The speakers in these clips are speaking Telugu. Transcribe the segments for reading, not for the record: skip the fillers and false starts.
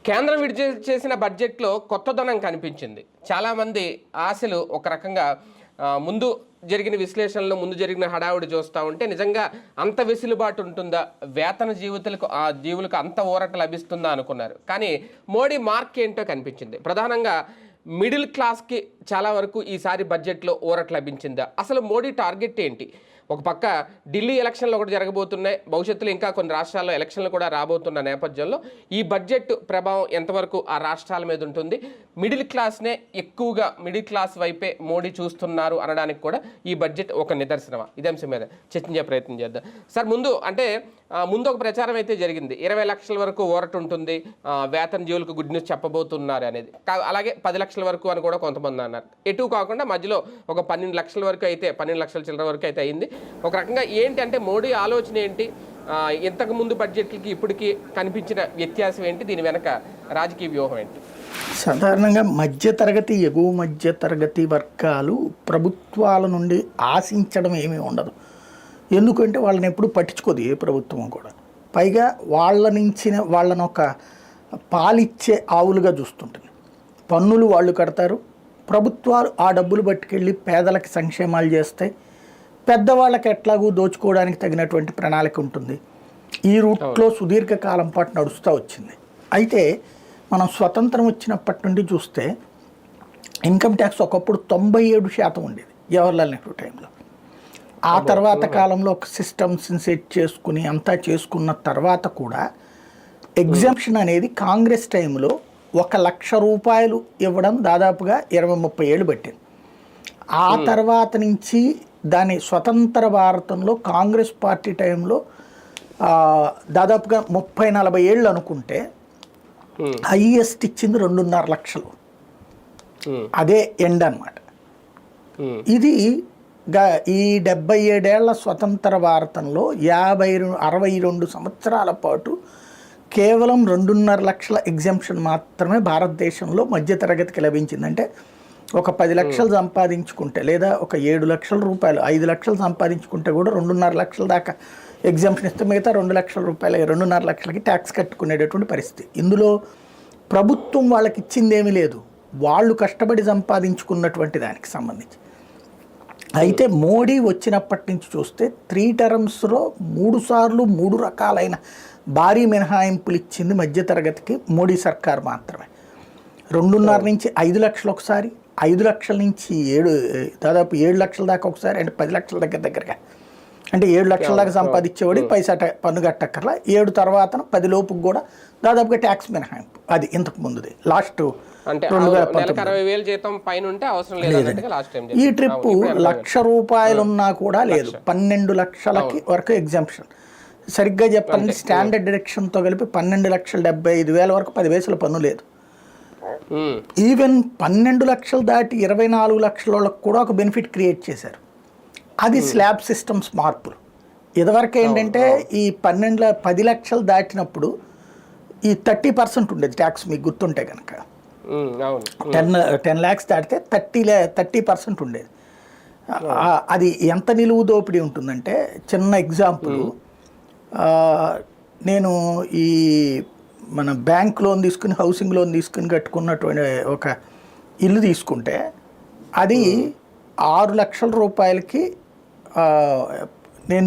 కేంద్రం విడుదల చేసిన బడ్జెట్లో కొత్తదనం కనిపించింది. చాలామంది ఆశలు ఒక రకంగా ముందు జరిగిన విశ్లేషణలు, ముందు జరిగిన హడావుడి చూస్తూ ఉంటే నిజంగా అంత వెసులుబాటు ఉంటుందా, వేతన జీవులకు అంత ఊరట లభిస్తుందా అనుకున్నారు. కానీ మోడీ మార్క్ ఏంటో కనిపించింది. ప్రధానంగా మిడిల్ క్లాస్కి చాలా వరకు ఈసారి బడ్జెట్లో ఊరట లభించిందా? అసలు మోడీ టార్గెట్ ఏంటి? ఒక పక్క ఢిల్లీ ఎలక్షన్లు ఒకటి జరగబోతున్నాయి, భవిష్యత్తులో ఇంకా కొన్ని రాష్ట్రాల్లో ఎలక్షన్లు కూడా రాబోతున్న నేపథ్యంలో ఈ బడ్జెట్ ప్రభావం ఎంతవరకు ఆ రాష్ట్రాల మీద ఉంటుంది? మిడిల్ క్లాస్నే ఎక్కువగా మిడిల్ క్లాస్ వైపే మోడీ చూస్తున్నారు అనడానికి కూడా ఈ బడ్జెట్ ఒక నిదర్శనమా? ఇదే అంశం మీద చర్చించే ప్రయత్నం చేద్దాం. సార్, ముందు ఒక ప్రచారం అయితే జరిగింది, 20 లక్షల వరకు ఊరట ఉంటుంది, వేతన జీవులకు గుడ్ న్యూస్ చెప్పబోతున్నారు అనేది. అలాగే 10 లక్షల వరకు అని కూడా కొంతమంది అన్నారు. ఎటు కాకుండా మధ్యలో ఒక 12 లక్షల వరకు అయితే 12 లక్షల చిల్లర వరకు అయితే అయింది. ఒక రకంగా ఏంటి అంటే మోడీ ఆలోచన ఏంటి, ఇంతకు ముందు బడ్జెట్లకి ఇప్పటికి కనిపించిన వ్యత్యాసం ఏంటి, దీని వెనక రాజకీయ వ్యూహం ఏంటి? సాధారణంగా మధ్యతరగతి, ఎగువ మధ్యతరగతి వర్గాలు ప్రభుత్వాల నుండి ఆశించడం ఏమీ ఉండదు. ఎందుకంటే వాళ్ళని ఎప్పుడు పట్టించుకోదు ఏ ప్రభుత్వం కూడా. పైగా వాళ్ళని ఒక పాలిచ్చే ఆవులుగా చూస్తుంటుంది. పన్నులు వాళ్ళు కడతారు, ప్రభుత్వాలు ఆ డబ్బులు పట్టుకెళ్ళి పేదలకి సంక్షేమాలు చేస్తాయి. పెద్దవాళ్ళకి ఎట్లాగూ దోచుకోవడానికి తగినటువంటి ప్రణాళిక ఉంటుంది. ఈ రూట్లో సుదీర్ఘకాలం పాటు నడుస్తూ వచ్చింది. అయితే మనం స్వతంత్రం వచ్చినప్పటి నుండి చూస్తే ఇన్కమ్ ట్యాక్స్ ఒకప్పుడు 97% ఉండేది జవహర్లాల్ నెహ్రూ టైంలో. ఆ తర్వాత కాలంలో ఒక సిస్టమ్స్ని సెట్ చేసుకుని అంతా చేసుకున్న తర్వాత కూడా ఎగ్జామ్షన్ అనేది కాంగ్రెస్ టైంలో 1,00,000 రూపాయలు ఇవ్వడం దాదాపుగా 20-30 ఏళ్ళు పట్టింది. ఆ తర్వాత నుంచి దాని స్వతంత్ర భారతంలో కాంగ్రెస్ పార్టీ టైంలో దాదాపుగా 30-40 ఏళ్ళు అనుకుంటే హైయెస్ట్ ఇచ్చింది 2.5 లక్షలు. అదే ఎండ్ అన్నమాట. ఇది ఈ 77 ఏళ్ల స్వతంత్ర భారతంలో 62 సంవత్సరాల పాటు కేవలం 2.5 లక్షల ఎగ్జామ్షన్ మాత్రమే భారతదేశంలో మధ్యతరగతికి లభించింది. అంటే ఒక 10 లక్షలు సంపాదించుకుంటే లేదా ఒక 7 లక్షల రూపాయలు 5 లక్షలు సంపాదించుకుంటే కూడా 2.5 లక్షల దాకా ఎగ్జామ్షన్ ఇస్తే మిగతా 2 లక్షల రూపాయలు 2.5 లక్షలకి ట్యాక్స్ కట్టుకునేటటువంటి పరిస్థితి. ఇందులో ప్రభుత్వం వాళ్ళకి ఇచ్చింది ఏమీ లేదు, వాళ్ళు కష్టపడి సంపాదించుకున్నటువంటి దానికి సంబంధించి. అయితే మోడీ వచ్చినప్పటి నుంచి చూస్తే 3 టర్మ్స్లో 3 సార్లు 3 రకాలైన భారీ మినహాయింపులు ఇచ్చింది మధ్యతరగతికి మోడీ సర్కార్ మాత్రమే. 2.5 నుంచి 5 లక్షలు ఒకసారి, 5 లక్షల నుంచి దాదాపు 7 లక్షల దాకా ఒకసారి, అంటే 10 లక్షల దగ్గరగా, అంటే 7 లక్షల దాకా సంపాదించేవాడు పైసా పన్ను కట్టక్కర్లా. 7 తర్వాత 10 లోపుకి కూడా దాదాపుగా ట్యాక్స్ మినహాయింపు. అది ఇంతకు ముందుది లాస్ట్ 2019. ఈ ట్రిప్ 1,00,000 రూపాయలు ఉన్నా కూడా లేదు, 12 లక్షలకి వరకు ఎగ్జామ్షన్. సరిగ్గా చెప్పాలంటే స్టాండర్డ్ డిడక్షన్తో కలిపి 12,75,000 వరకు 10 పైసల పన్ను లేదు. ఈవెన్ 12 లక్షలు దాటి 24 లక్షల వాళ్ళకి కూడా ఒక బెనిఫిట్ క్రియేట్ చేశారు. అది స్లాబ్ సిస్టమ్స్ మార్పులు. ఇదివరకు ఏంటంటే ఈ 10 లక్షలు దాటినప్పుడు ఈ 30% ఉండేది ట్యాక్స్, మీకు గుర్తుంటే కనుక 10 lakhs దాటితే 30% ఉండేది. అది ఎంత నిలువు దోపిడీ ఉంటుందంటే, చిన్న ఎగ్జాంపుల్, నేను ఈ మన బ్యాంక్ లోన్ తీసుకుని హౌసింగ్ లోన్ తీసుకుని కట్టుకున్నటువంటి ఒక ఇల్లు తీసుకుంటే అది 6 లక్షల రూపాయలకి నేను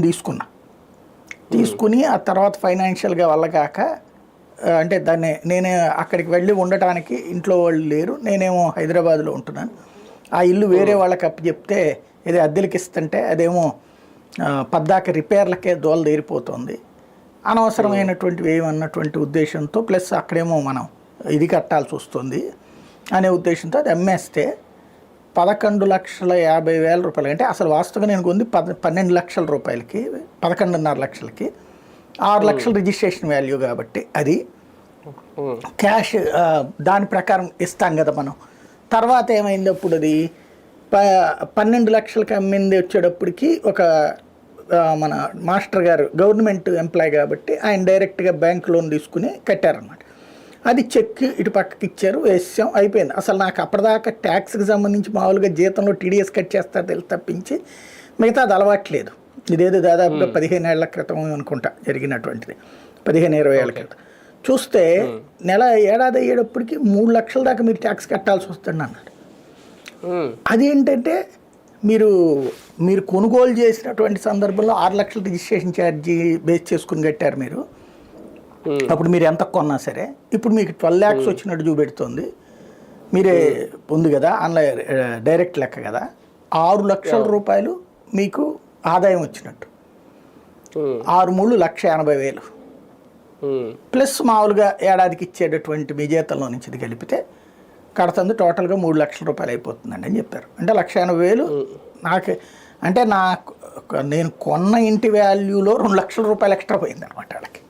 తీసుకుని ఆ తర్వాత ఫైనాన్షియల్గా వల్లగాక, అంటే నేనే అక్కడికి వెళ్ళి ఉండటానికి ఇంట్లో వాళ్ళు లేరు, నేనేమో హైదరాబాద్లో ఉంటున్నాను. ఆ ఇల్లు వేరే వాళ్ళకి అప్పచెప్తే ఏదో అద్దెలకి ఇస్తుంటే అదేమో పద్దాక రిపేర్లకే దోలదేరిపోతుంది, అనవసరమైనటువంటివి ఏమన్నటువంటి ఉద్దేశంతో, ప్లస్ అక్కడేమో మనం ఇది కట్టాల్సి వస్తుంది అనే ఉద్దేశంతో అది అమ్మేస్తే 11,50,000 రూపాయలు. అంటే అసలు వాస్తవంగా నేను కొంది 12 లక్షల రూపాయలకి, 11.5 లక్షలకి, 6 లక్షల రిజిస్ట్రేషన్ వాల్యూ కాబట్టి అది క్యాష్ దాని ప్రకారం ఇస్తాం కదా మనం. తర్వాత ఏమైంది, అప్పుడు అది 12 లక్షలకి అమ్మింది వచ్చేటప్పటికి ఒక మన మాస్టర్ గారు గవర్నమెంట్ ఎంప్లాయ్ కాబట్టి ఆయన డైరెక్ట్గా బ్యాంక్ లోన్ తీసుకుని కట్టారనమాట. అది చెక్ ఇటు పక్కకి ఇచ్చారు, వేసాం, అయిపోయింది. అసలు నాకు అప్పటిదాకా ట్యాక్స్కి సంబంధించి మామూలుగా జీతంలో టీడీఎస్ కట్ చేస్తారు తెలిసి తప్పించి మిగతా అది అలవాట్లేదు. ఇదేదో దాదాపుగా 15 ఏళ్ల క్రితం అనుకుంటా జరిగినటువంటిది, 15-20 ఏళ్ల క్రితం. చూస్తే ఏడాది అయ్యేటప్పటికి 3 లక్షల దాకా మీరు ట్యాక్స్ కట్టాల్సి వస్తుంది అన్నారు. అదేంటంటే మీరు కొనుగోలు చేసినటువంటి సందర్భంలో 6 లక్షల రిజిస్ట్రేషన్ ఛార్జీ బేస్ చేసుకుని కట్టారు మీరు. అప్పుడు మీరు ఎంత కొన్నా సరే ఇప్పుడు మీకు 12 lakhs వచ్చినట్టు చూపెడుతుంది. మీరే ఉంది కదా ఆన్లైన్ డైరెక్ట్ లెక్క కదా, 6 లక్షల రూపాయలు మీకు ఆదాయం వచ్చినట్టు. 6 1,80,000 ప్లస్ మామూలుగా ఏడాదికి ఇచ్చేటటువంటి మీ జీతంలో నుంచి ఇది కలిపితే కడుతుంది టోటల్గా 3 లక్షల రూపాయలు అయిపోతుందండి అని చెప్పారు. అంటే 1,80,000 నాకు అంటే నేను కొన్న ఇంటి వాల్యూలో 2 లక్షల రూపాయలు ఎక్స్ట్రా పోయింది అనమాట వాళ్ళకి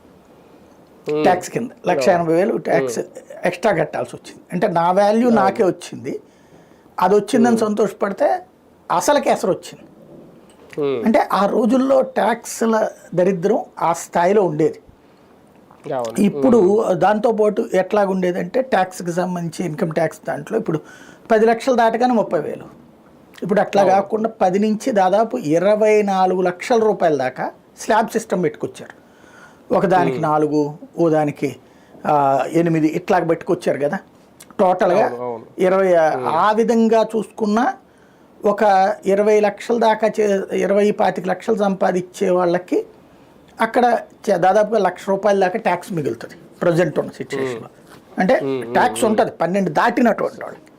ట్యాక్స్ కింద. 1,80,000 ట్యాక్స్ ఎక్స్ట్రా కట్టాల్సి వచ్చింది. అంటే నా వాల్యూ నాకే వచ్చింది, అది వచ్చిందని సంతోషపడితే అసలు కేసరి వచ్చింది. అంటే ఆ రోజుల్లో ట్యాక్స్ల దరిద్రం ఆ స్థాయిలో ఉండేది. ఇప్పుడు దాంతోపాటు ఎట్లాగుండేదంటే ట్యాక్స్కి సంబంధించి ఇన్కమ్ ట్యాక్స్ దాంట్లో ఇప్పుడు 10 లక్షలు దాటగానే 30,000. ఇప్పుడు అట్లా కాకుండా 10 నుంచి దాదాపు 24 లక్షల రూపాయల దాకా స్లాబ్ సిస్టమ్ పెట్టుకొచ్చారు. ఒకదానికి 4, ఓ దానికి 8 ఇట్లా పెట్టుకొచ్చారు కదా. టోటల్గా 20 ఆ విధంగా చూసుకున్న ఒక 20 లక్షల దాకా 20-25 లక్షలు సంపాదించే వాళ్ళకి అక్కడ దాదాపుగా 1,00,000 రూపాయల దాకా ట్యాక్స్ మిగులుతుంది ప్రజెంట్ ఉన్న సిచ్యువేషన్లో. అంటే ట్యాక్స్ ఉంటుంది 12 దాటినటువంటి వాళ్ళకి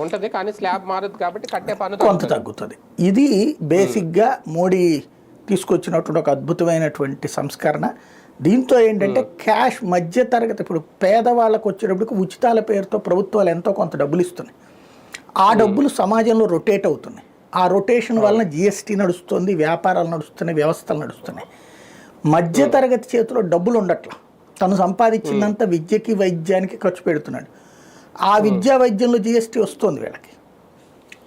ఉంటుంది, కానీ స్లాబ్ మారదు కాబట్టి కట్టే పన్ను కొంత తగ్గుతుంది. ఇది బేసిక్గా మోడీ తీసుకొచ్చినటువంటి ఒక అద్భుతమైనటువంటి సంస్కరణ. దీంతో ఏంటంటే క్యాష్ మధ్య తరగతి ఇప్పుడు పేదవాళ్ళకు వచ్చేటప్పటికి ఉచితాల పేరుతో ప్రభుత్వాలు ఎంతో కొంత డబ్బులు ఇస్తున్నాయి. ఆ డబ్బులు సమాజంలో రొటేట్ అవుతున్నాయి. ఆ రొటేషన్ వలన జిఎస్టీ నడుస్తుంది, వ్యాపారాలు నడుస్తున్నాయి, వ్యవస్థలు నడుస్తున్నాయి. మధ్య తరగతి చేతిలో డబ్బులు ఉండట్లా. తను సంపాదించిందంతా విద్యకి వైద్యానికి ఖర్చు పెడుతున్నాడు. ఆ విద్యా వైద్యంలో జిఎస్టీ వస్తుంది వీళ్ళకి.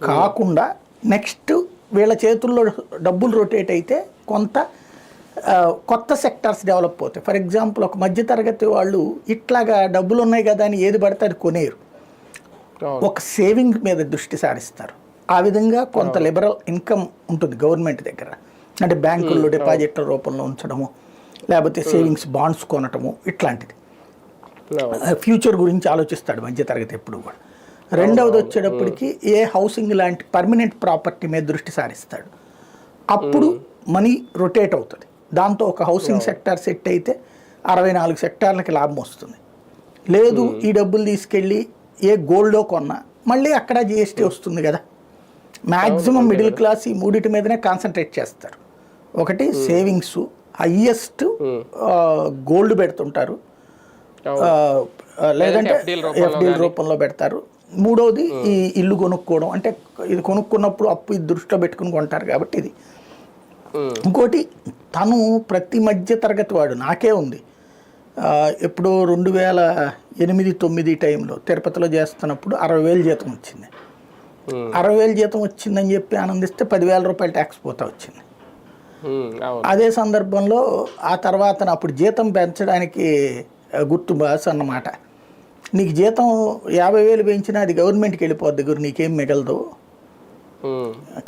కాకుండా నెక్స్ట్ వీళ్ళ చేతుల్లో డబ్బులు రొటేట్ అయితే కొంత కొత్త సెక్టార్స్ డెవలప్ అవుతాయి. ఫర్ ఎగ్జాంపుల్ ఒక మధ్యతరగతి వాళ్ళు ఇట్లాగా డబ్బులు ఉన్నాయి కదా అని ఏది పడితే అది కొనేరు, ఒక సేవింగ్ మీద దృష్టి సారిస్తారు. ఆ విధంగా కొంత లిబరల్ ఇన్కమ్ ఉంటుంది గవర్నమెంట్ దగ్గర. అంటే బ్యాంకుల్లో డిపాజిట్ల రూపంలో ఉంచడము, లేకపోతే సేవింగ్స్ బాండ్స్ కొనటము, ఇట్లాంటిది. ఫ్యూచర్ గురించి ఆలోచిస్తాడు మధ్యతరగతి ఎప్పుడు కూడా. రెండవది వచ్చేటప్పటికి ఏ హౌసింగ్ లాంటి పర్మనెంట్ ప్రాపర్టీ మీద దృష్టి సారిస్తాడు. అప్పుడు మనీ రొటేట్ అవుతుంది. దాంతో ఒక హౌసింగ్ సెక్టార్ సెట్ అయితే 64 సెక్టార్లకి లాభం వస్తుంది. లేదు ఈ డబ్బులు తీసుకెళ్ళి ఏ గోల్డ్లో కొన్నా మళ్ళీ అక్కడ జిఎస్టీ వస్తుంది కదా. మ్యాక్సిమం మిడిల్ క్లాస్ ఈ మూడింటి మీదనే కాన్సన్ట్రేట్ చేస్తారు. ఒకటి సేవింగ్స్, హయ్యెస్ట్ గోల్డ్ పెడుతుంటారు, లేదంటే ఎఫ్డీల రూపంలో పెడతారు. మూడవది ఈ ఇల్లు కొనుక్కోవడం, అంటే ఇది కొనుక్కున్నప్పుడు అప్పు ఇది దృష్టిలో పెట్టుకుని కొంటారు కాబట్టి ఇది. ఇంకోటి తను ప్రతి మధ్య తరగతి వాడు నాకే ఉంది. ఎప్పుడో 2008-9 టైంలో తిరుపతిలో చేస్తున్నప్పుడు 60,000 జీతం వచ్చింది. 60,000 జీతం వచ్చిందని చెప్పి ఆనందిస్తే 10,000 రూపాయలు ట్యాక్స్ పోతా వచ్చింది. అదే సందర్భంలో ఆ తర్వాత అప్పుడు జీతం పెంచడానికి గుర్తు బాస్ అన్నమాట, నీకు జీతం 50,000 పెంచినా అది గవర్నమెంట్కి వెళ్ళిపోద్ది గురు, నీకేం మిగలదు,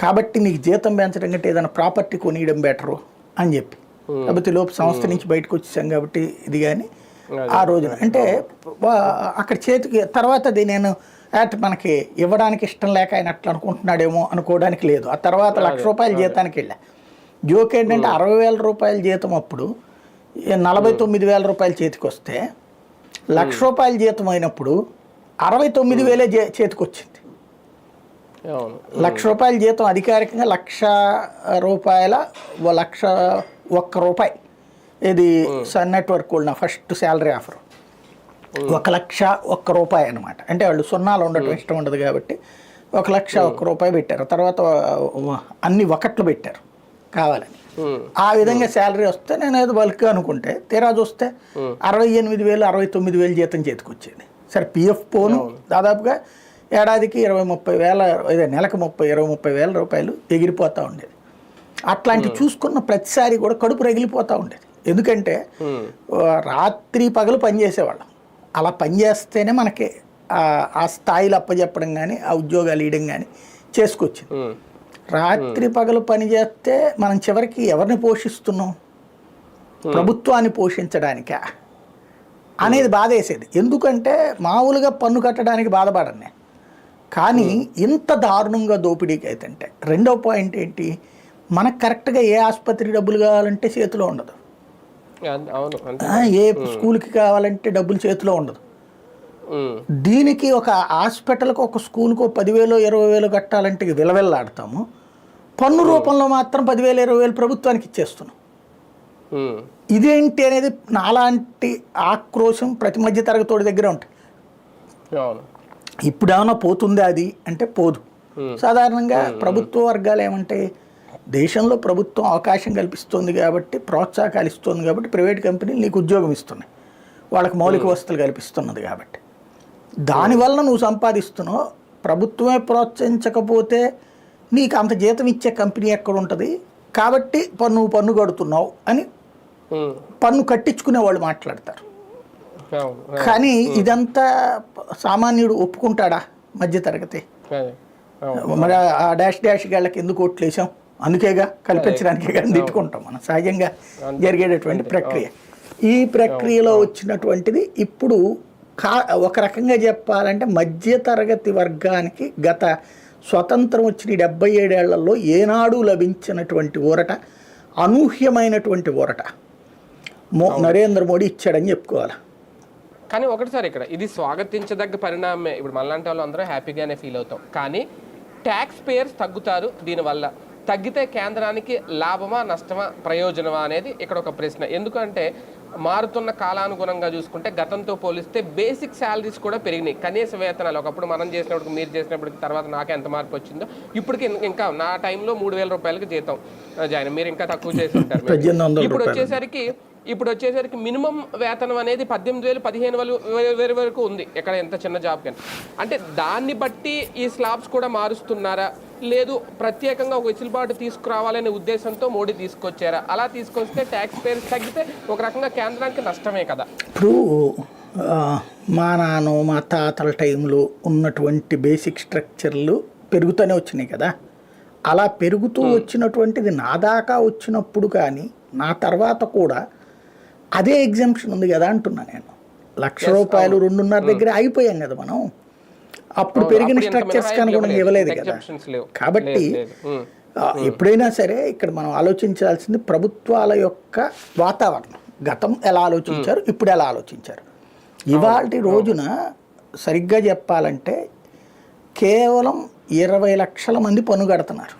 కాబట్టి నీకు జీతం పెంచడం కంటే ఏదైనా ప్రాపర్టీ కొనియడం బెటరు అని చెప్పి. కాబట్టి లోపు సంస్థ నుంచి బయటకు వచ్చేసాం కాబట్టి ఇది. కానీ ఆ రోజున అంటే అక్కడ చేతికి తర్వాత అది నేను మనకి ఇవ్వడానికి ఇష్టం లేక ఆయన అట్లా అనుకుంటున్నాడేమో అనుకోవడానికి లేదు. ఆ తర్వాత 1,00,000 రూపాయల జీతానికి వెళ్ళా. జోక్ ఏంటంటే 60,000 రూపాయల జీతం అప్పుడు 49,000 రూపాయలు చేతికి వస్తే 1,00,000 రూపాయల జీతం అయినప్పుడు 69,000 చేతికి వచ్చింది. 1,00,000 రూపాయల జీతం అధికారికంగా 1,00,000 రూపాయల 1,01 రూపాయి. ఇది సన్ నెట్వర్క్ కూడా నా ఫస్ట్ శాలరీ ఆఫర్ 1,01 రూపాయి అనమాట. అంటే వాళ్ళు సున్నాలు ఉండటం ఇష్టం ఉండదు కాబట్టి 1,01 రూపాయి పెట్టారు. తర్వాత అన్ని ఒకట్లు పెట్టారు కావాలని. ఆ విధంగా శాలరీ వస్తే నేను ఏదో బల్క్ అనుకుంటే తీరా చూస్తే 68,000 69,000 జీతం చేతికి వచ్చేది. సరే పిఎఫ్ పోను దాదాపుగా ఏడాదికి 20-30 వేల, నెలకు 20-30 వేల రూపాయలు ఎగిరిపోతూ ఉండేది. అట్లాంటి చూసుకున్న ప్రతిసారి కూడా కడుపు రగిలిపోతూ ఉండేది. ఎందుకంటే రాత్రి పగలు పనిచేసేవాళ్ళం. అలా పనిచేస్తేనే మనకి ఆ స్థాయిలో అప్పచెప్పడం కానీ ఆ ఉద్యోగాలు ఇవ్వడం కానీ చేసుకొచ్చింది. రాత్రి పగలు పని చేస్తే మనం చివరికి ఎవరిని పోషిస్తున్నాం? ప్రభుత్వాన్ని పోషించడానికా? అనేది బాధేసేది. ఎందుకంటే మామూలుగా పన్ను కట్టడానికి బాధపడను నేను, కానీ ఇంత దారుణంగా దోపిడీకి అయితే రెండో పాయింట్ ఏంటి, మనకు కరెక్ట్గా ఏ ఆసుపత్రి డబ్బులు కావాలంటే చేతిలో ఉండదు, ఏ స్కూల్కి కావాలంటే డబ్బులు చేతిలో ఉండదు. దీనికి ఒక హాస్పిటల్కి ఒక స్కూల్కి 10,000 20,000 కట్టాలంటే విలవిల్లాడతాము, పన్ను రూపంలో మాత్రం 10,000 20,000 ప్రభుత్వానికి ఇచ్చేస్తున్నాం. ఇదేంటి అనేది నాలాంటి ఆక్రోశం ప్రతి మధ్య తరగతోడి దగ్గర ఉంటాయి. ఇప్పుడు ఏమైనా పోతుందా అది అంటే పోదు. సాధారణంగా ప్రభుత్వ వర్గాలు ఏమంటాయి, దేశంలో ప్రభుత్వం అవకాశం కల్పిస్తుంది కాబట్టి, ప్రోత్సాహకాలు ఇస్తుంది కాబట్టి, ప్రైవేట్ కంపెనీలు నీకు ఉద్యోగం ఇస్తున్నాయి, వాళ్ళకి మౌలిక వసతులు కల్పిస్తున్నది కాబట్టి, దానివల్ల నువ్వు సంపాదిస్తున్నావు. ప్రభుత్వమే ప్రోత్సహించకపోతే నీకు అంత జీతం ఇచ్చే కంపెనీ ఎక్కడ ఉంటుంది, కాబట్టి పన్ను కడుతున్నావు అని పన్ను కట్టించుకునే వాళ్ళు మాట్లాడతారు. కానీ ఇదంతా సామాన్యుడు ఒప్పుకుంటాడా? మధ్యతరగతి మరి ఆ డాష్ గాళ్ళకి ఎందుకు ఓట్లు వేసాం, అందుకేగా కల్పించడానికే కానీ తిట్టుకుంటాం మనం, సహజంగా జరిగేటటువంటి ప్రక్రియ. ఈ ప్రక్రియలో వచ్చినటువంటిది ఇప్పుడు ఒక రకంగా చెప్పాలంటే మధ్యతరగతి వర్గానికి గత స్వతంత్రం వచ్చిన 77 ఏళ్లలో ఏనాడు లభించినటువంటి ఊరట, అనూహ్యమైనటువంటి ఊరట నరేంద్ర మోడీ ఇచ్చాడని చెప్పుకోవాలి. కానీ ఒకటి సార్, ఇక్కడ ఇది స్వాగతించదగ్గ పరిణామమే. ఇప్పుడు మనలాంటి వాళ్ళు అందరూ హ్యాపీగానే ఫీల్ అవుతాం. కానీ ట్యాక్స్ పేయర్స్ తగ్గుతారు దీనివల్ల. తగ్గితే కేంద్రానికి లాభమా నష్టమా ప్రయోజనమా అనేది ఇక్కడ ఒక ప్రశ్న. ఎందుకంటే మారుతున్న కాలానుగుణంగా చూసుకుంటే గతంతో పోలిస్తే బేసిక్ శాలరీస్ కూడా పెరిగినాయి. కనీస వేతనాలు ఒకప్పుడు మనం చేసినప్పుడు, మీరు చేసినప్పటికి, తర్వాత నాకు ఎంత మార్పు వచ్చిందో, ఇప్పటికి ఇంకా నా టైంలో 3,000 రూపాయలకి జీతం జాయిన్, మీరు ఇంకా తక్కువ చేసి ఉంటారు. ఇప్పుడు వచ్చేసరికి మినిమం వేతనం అనేది 18,000 15,000 వరకు ఉంది ఎక్కడ ఎంత చిన్న జాబ్ కానీ. అంటే దాన్ని బట్టి ఈ స్లాబ్స్ కూడా మారుస్తున్నారా, లేదు ప్రత్యేకంగా ఒక వెసులుబాటు తీసుకురావాలనే ఉద్దేశంతో మోడీ తీసుకొచ్చారా? అలా తీసుకొస్తే ట్యాక్స్ పేర్స్ తగ్గితే ఒక రకంగా కేంద్రానికి నష్టమే కదా. ఇప్పుడు మా నాన్న మా తాతల టైంలో ఉన్నటువంటి బేసిక్ స్ట్రక్చర్లు పెరుగుతూనే వచ్చినాయి కదా. అలా పెరుగుతూ వచ్చినటువంటిది నా దాకా వచ్చినప్పుడు కానీ నా తర్వాత కూడా అదే ఎగ్జామ్షన్ ఉంది కదా అంటున్నా నేను. ₹1,00,000 2.5 దగ్గర అయిపోయాం కదా మనం. అప్పుడు పెరిగిన స్ట్రక్చర్స్ కనుగొనగా ఇవ్వలేదు కదా. కాబట్టి ఎప్పుడైనా సరే ఇక్కడ మనం ఆలోచించాల్సింది ప్రభుత్వాల యొక్క వాతావరణం. గతం ఎలా ఆలోచించారు, ఇప్పుడు ఎలా ఆలోచించారు. ఇవాల్టి రోజున సరిగ్గా చెప్పాలంటే కేవలం 20 లక్షల మంది పన్ను కడుతున్నారు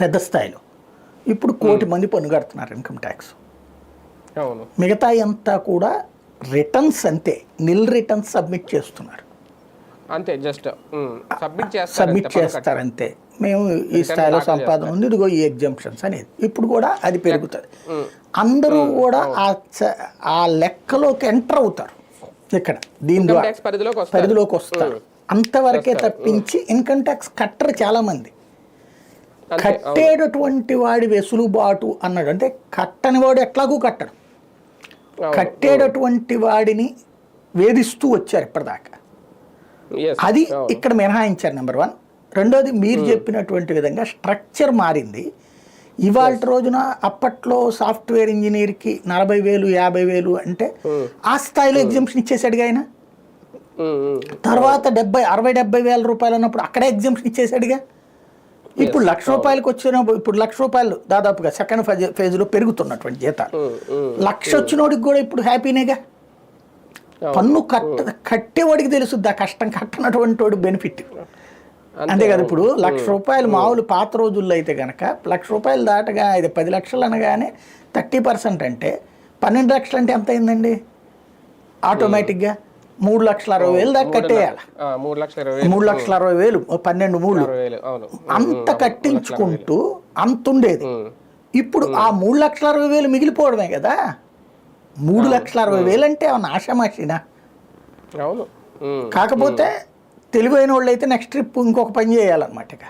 పెద్ద స్థాయిలో. ఇప్పుడు 1 కోటి మంది పన్ను కడుతున్నారు ఇన్కమ్ ట్యాక్స్. మిగతా అంతా కూడా రిటర్న్స్ అంతే, నిల్ రిటర్న్స్ సబ్మిట్ చేస్తున్నారు అంతే, జస్ట్ సబ్మిట్ చేస్తారు అంతే. మేము ఈ స్థాయిలో సంపాదన ఉంది, ఇదిగో ఈ ఎగ్జామ్షన్స్ అనేది. ఇప్పుడు కూడా అది పెరుగుతుంది. అందరూ కూడా ఆ లెక్కలోకి ఎంటర్ అవుతారు. ఇక్కడ దీని ద్వారా పరిధిలోకి వస్తారు. అంతవరకే తప్పించి ఇన్కమ్ ట్యాక్స్ కట్టరు చాలామంది. కట్టేటటువంటి వాడి వెసులుబాటు అన్నాడు అంటే కట్టని వాడు ఎట్లాగూ కట్టడు. కట్టేటటువంటి వాడిని వేధిస్తూ వచ్చారు ఇప్పటిదాకా. అది ఇక్కడ మినహాయించారు నెంబర్ 1. రెండోది మీరు చెప్పినటువంటి విధంగా స్ట్రక్చర్ మారింది. ఇవాళ రోజున అప్పట్లో సాఫ్ట్వేర్ ఇంజనీర్కి 40,000 50,000 అంటే ఆ స్థాయిలో ఎగ్జామ్షన్ ఇచ్చేసాడుగా ఆయన. తర్వాత 60,000-70,000 రూపాయలు ఉన్నప్పుడు అక్కడే ఎగ్జామ్షన్ ఇచ్చేసాడుగా. ఇప్పుడు ₹1,00,000 వచ్చిన ఇప్పుడు ₹1,00,000 దాదాపుగా సెకండ్ ఫేజ్లో పెరుగుతున్నటువంటి జీతాలు. 1,00,000 వచ్చినోడికి కూడా ఇప్పుడు హ్యాపీనేగా. పన్ను కట్టేవాడికి తెలుసుద్ది ఆ కష్టం, కట్టనటువంటి వాడు బెనిఫిట్. అంతే కదా. ఇప్పుడు ₹1,00,000 మామూలు పాత రోజుల్లో అయితే కనుక ₹1,00,000 దాటగా ఇది 10 లక్షలు అనగానే 30% అంటే 12 లక్షలు అంటే ఎంత అయిందండి? ఆటోమేటిక్గా 3,60,000 దాకా కట్టేయాలి. 3,60,000 12 3 అంత కట్టించుకుంటూ అంత ఉండేది. ఇప్పుడు ఆ 3,60,000 మిగిలిపోవడమే కదా. 3,60,000 అంటే ఏమన్నా ఆషామాషినా? కాకపోతే తెలివైన వాళ్ళు అయితే నెక్స్ట్ ట్రిప్ ఇంకొక పని చేయాలన్నమాట. ఇక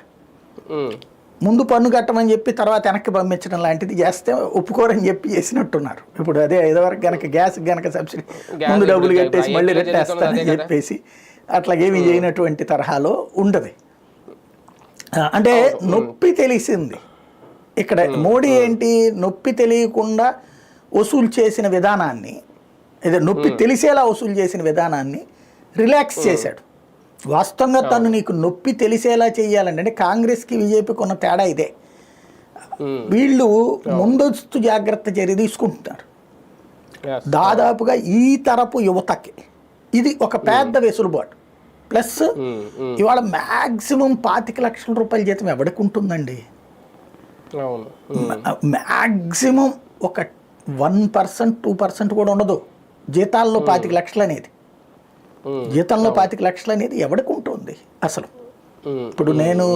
ముందు పన్ను కట్టమని చెప్పి తర్వాత వెనక్కి పంపించడం లాంటిది చేస్తే ఒప్పుకోరని చెప్పి చేసినట్టున్నారు. ఇప్పుడు అదే ఇదివరకు కనుక గ్యాస్ కనుక సబ్సిడీ ముందు డబ్బులు కట్టేసి మళ్ళీ రెట్టేస్తానని చెప్పేసి అట్లాగేమీ చేయనటువంటి తరహాలో ఉండదు. అంటే నొప్పి తెలిసింది ఇక్కడ. మోడీ ఏంటి, నొప్పి తెలియకుండా వసూలు చేసిన విధానాన్ని ఏదో నొప్పి తెలిసేలా వసూలు చేసిన విధానాన్ని రిలాక్స్ చేశాడు. వాస్తవంగా తను నీకు నొప్పి తెలిసేలా చేయాలంటే, అంటే కాంగ్రెస్కి బీజేపీకి ఉన్న తేడా ఇదే. వీళ్ళు ముందస్తు జాగ్రత్త చర్య తీసుకుంటున్నారు. దాదాపుగా ఈ తరపు యువతకి ఇది ఒక పెద్ద వెసులుబాటు. ప్లస్ ఇవాళ మ్యాక్సిమం 25 లక్షల రూపాయల జీతం ఎవరికి ఉంటుందండి? మ్యాక్సిమం ఒక 1%, 2% కూడా ఉండదు జీతాల్లో 25 లక్షలు అనేది. జీతంలో 25 లక్షలు అనేది ఎవరికి ఉంటుంది అసలు? ఇప్పుడు నేను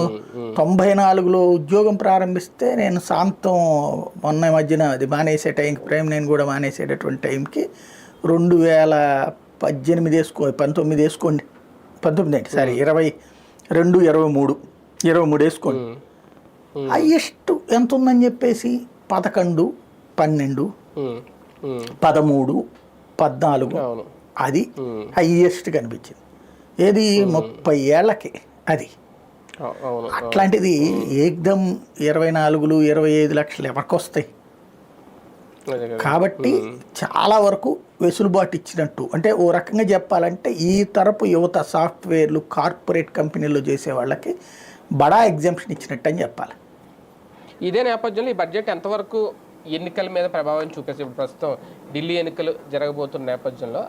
94లో ఉద్యోగం ప్రారంభిస్తే, నేను శాంతం మొన్న మధ్యన అది మానేసే టైంకి, ప్రేమ్ నేను కూడా మానేసేటటువంటి టైంకి 2018 వేసుకోండి, 19 వేసుకోండి, 19 ఏంటి సారీ 22, 23 వేసుకోండి. హైయెస్ట్ ఎంత ఉందని చెప్పేసి 11, 12, 13, 14 అది హైయెస్ట్ కనిపించింది. ఏది 30 ఏళ్ళకి అది. అట్లాంటిది ఏకదం 24, 25 లక్షలు ఎవరికి వస్తాయి? కాబట్టి చాలా వరకు వెసులుబాటు ఇచ్చినట్టు. అంటే ఓ రకంగా చెప్పాలంటే ఈ తరపు యువత సాఫ్ట్వేర్లు, కార్పొరేట్ కంపెనీల్లో చేసే వాళ్ళకి బడా ఎగ్జామ్షన్ ఇచ్చినట్టు అని చెప్పాలి. ఇదే నేపథ్యంలో ఈ బడ్జెట్ ఎంతవరకు ఎన్నికల మీద ప్రభావం చూపేసి, ఇప్పుడు ప్రస్తుతం ఢిల్లీ ఎన్నికలు జరగబోతున్న నేపథ్యంలో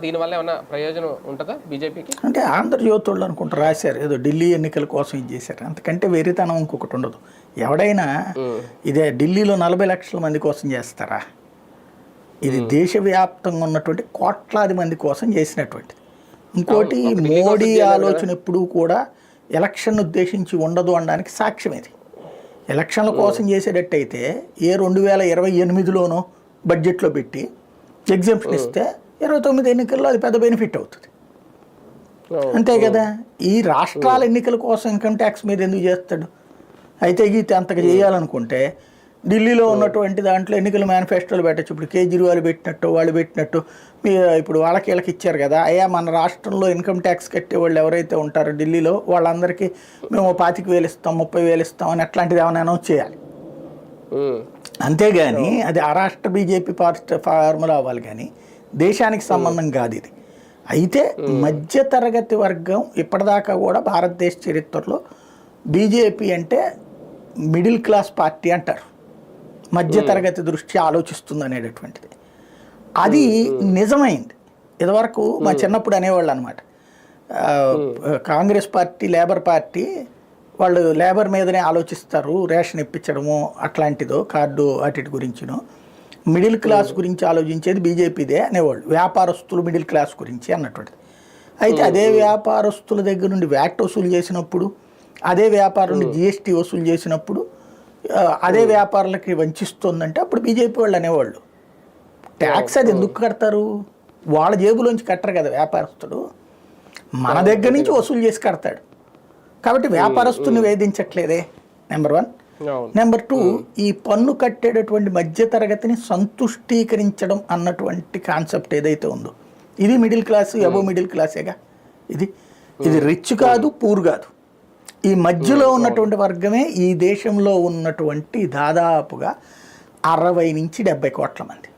దీనివల్ల ఏమైనా ప్రయోజనం ఉంటుందా బీజేపీకి? అంటే ఆంధ్రజ్యోతి వాళ్ళు అనుకుంటూ రాశారు ఏదో ఢిల్లీ ఎన్నికల కోసం ఇది చేశారు. అంతకంటే వెరితనం ఇంకొకటి ఉండదు. ఎవడైనా ఇదే ఢిల్లీలో 40 లక్షల మంది కోసం చేస్తారా? ఇది దేశవ్యాప్తంగా ఉన్నటువంటి కోట్లాది మంది కోసం చేసినటువంటిది. ఇంకోటి, మోడీ ఆలోచన ఎప్పుడూ కూడా ఎలక్షన్ ఉద్దేశించి ఉండదు అనడానికి సాక్ష్యం ఇది. ఎలక్షన్ల కోసం చేసేటట్టయితే 2028లోనో బడ్జెట్లో పెట్టి ఎగ్జామ్షన్ ఇస్తే 29 ఎన్నికల్లో అది పెద్ద బెనిఫిట్ అవుతుంది. అంతే కదా. ఈ రాష్ట్రాల ఎన్నికల కోసం ఇన్కమ్ ట్యాక్స్ మీద ఎందుకు చేస్తాడు? అయితే గీతే అంతగా చేయాలనుకుంటే ఢిల్లీలో ఉన్నటువంటి దాంట్లో ఎన్నికల మేనిఫెస్టోలు పెట్టచ్చు. ఇప్పుడు కేజ్రీవాల్ పెట్టినట్టు, వాళ్ళు పెట్టినట్టు ఇప్పుడు వాళ్ళకి వీళ్ళకి ఇచ్చారు కదా. అయ్యా మన రాష్ట్రంలో ఇన్కమ్ ట్యాక్స్ కట్టే వాళ్ళు ఎవరైతే ఉంటారో ఢిల్లీలో, వాళ్ళందరికీ మేము 25,000 ఇస్తాం, 30,000 ఇస్తాం అని అట్లాంటిది ఏమైనా అనౌన్స్ చేయాలి. అంతేగాని అది ఆ రాష్ట్ర బీజేపీ ఫార్ములా అవ్వాలి, కానీ దేశానికి సంబంధం కాదు ఇది. అయితే మధ్యతరగతి వర్గం ఇప్పటిదాకా కూడా భారతదేశ చరిత్రలో బీజేపీ అంటే మిడిల్ క్లాస్ పార్టీ అంటారు, మధ్యతరగతి దృష్ట్యా ఆలోచిస్తుంది అనేటటువంటిది. అది నిజమైంది. ఇదివరకు మా చిన్నప్పుడు అనేవాళ్ళు అనమాట, కాంగ్రెస్ పార్టీ, లేబర్ పార్టీ వాళ్ళు లేబర్ మీదనే ఆలోచిస్తారు, రేషన్ ఇప్పించడము అట్లాంటిదో, కార్డు అటు గురించినో. మిడిల్ క్లాస్ గురించి ఆలోచించేది బీజేపీదే అనేవాళ్ళు, వ్యాపారస్తులు మిడిల్ క్లాస్ గురించి అన్నటువంటిది. అయితే అదే వ్యాపారస్తుల దగ్గర నుండి వ్యాట్ వసూలు చేసినప్పుడు, అదే వ్యాపారం నుండి జిఎస్టీ వసూలు చేసినప్పుడు అదే వ్యాపారులకి వంచిస్తుందంటే అప్పుడు బీజేపీ వాళ్ళు అనేవాళ్ళు ట్యాక్స్ అది ఎందుకు కడతారు? వాళ్ళ జేబులోంచి కట్టరు కదా వ్యాపారస్తుడు, మన దగ్గర నుంచి వసూలు చేసి కడతాడు. కాబట్టి వ్యాపారస్తుని వేధించట్లేదే, నెంబర్ 1. నెంబర్ 2, ఈ పన్ను కట్టేటటువంటి మధ్యతరగతిని సంతుష్టీకరించడం అన్నటువంటి కాన్సెప్ట్ ఏదైతే ఉందో, ఇది మిడిల్ క్లాస్, అబోవ్ మిడిల్ క్లాసేగా. ఇది రిచ్ కాదు, పూర్ కాదు, ఈ మధ్యలో ఉన్నటువంటి వర్గమే ఈ దేశంలో ఉన్నటువంటి దాదాపుగా 60 నుంచి 70 కోట్ల మంది.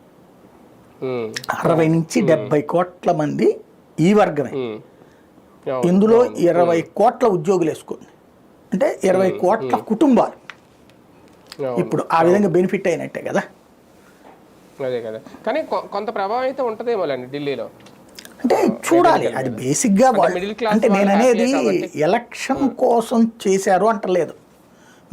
60 నుంచి 70 కోట్ల మంది ఈ వర్గమే. ఇందులో 20 కోట్ల ఉద్యోగులు వేసుకోండి, అంటే 20 కోట్ల కుటుంబాలు ఇప్పుడు ఆ విధంగా బెనిఫిట్ అయినట్టే కదా. అదే కదా. కానీ కొంత ప్రభావం అయితే ఉంటుందేమో అండి ఢిల్లీలో. అంటే చూడాలి, అది బేసిక్గా అంటే నేను అనేది ఎలక్షన్ కోసం చేశారు అంటలేదు,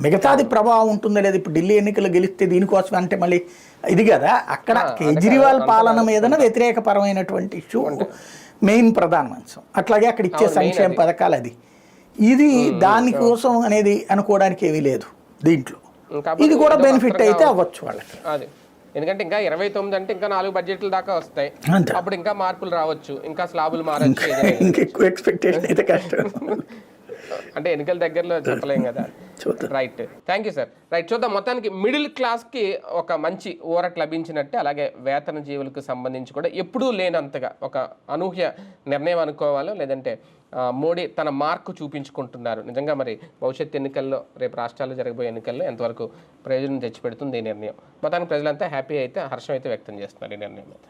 మిగతాది ప్రభావం ఉంటుందో లేదు. ఇప్పుడు ఢిల్లీ ఎన్నికలు గెలిస్తే దీనికోసం అంటే మళ్ళీ ఇది కదా, అక్కడ కేజ్రీవాల్ పాలన మీదన వ్యతిరేకపరమైనటువంటి ఇష్యూ మెయిన్ ప్రధాన అంశం. అట్లాగే అక్కడ ఇచ్చే సంక్షేమ పథకాలు ఇది దానికోసం అనేది అనుకోవడానికి ఏమీ లేదు దీంట్లో. ఇది కూడా బెనిఫిట్ అయితే అవ్వచ్చు వాళ్ళకి. ఎందుకంటే ఇంకా 29 అంటే ఇంకా 4 బడ్జెట్ల దాకా వస్తాయి, అప్పుడు ఇంకా మార్పులు రావచ్చు, ఇంకా స్లాబులు మారచ్చు. ఎక్కువ ఎక్స్పెక్టేషన్ అయితే కష్టం, అంటే ఎన్నికల దగ్గరలో చెప్పలేం కదా. Right, thank you sir. Right, చూద్దాం. మొత్తానికి మిడిల్ క్లాస్కి ఒక మంచి ఊరట లభించినట్టే, అలాగే వేతన జీవులకు సంబంధించి కూడా ఎప్పుడూ లేనంతగా ఒక అనూహ్య నిర్ణయం అనుకోవాలో, లేదంటే మోడీ తన మార్కు చూపించుకుంటున్నారు. నిజంగా మరి భవిష్యత్ ఎన్నికల్లో, రేపు రాష్ట్రాల్లో జరగబోయే ఎన్నికల్లో ఎంతవరకు ప్రయోజనం తెచ్చిపెడుతుంది ఈ నిర్ణయం. మొత్తానికి ప్రజలంతా హ్యాపీ అయితే, హర్షం అయితే వ్యక్తం చేస్తున్నారు ఈ నిర్ణయం మీద.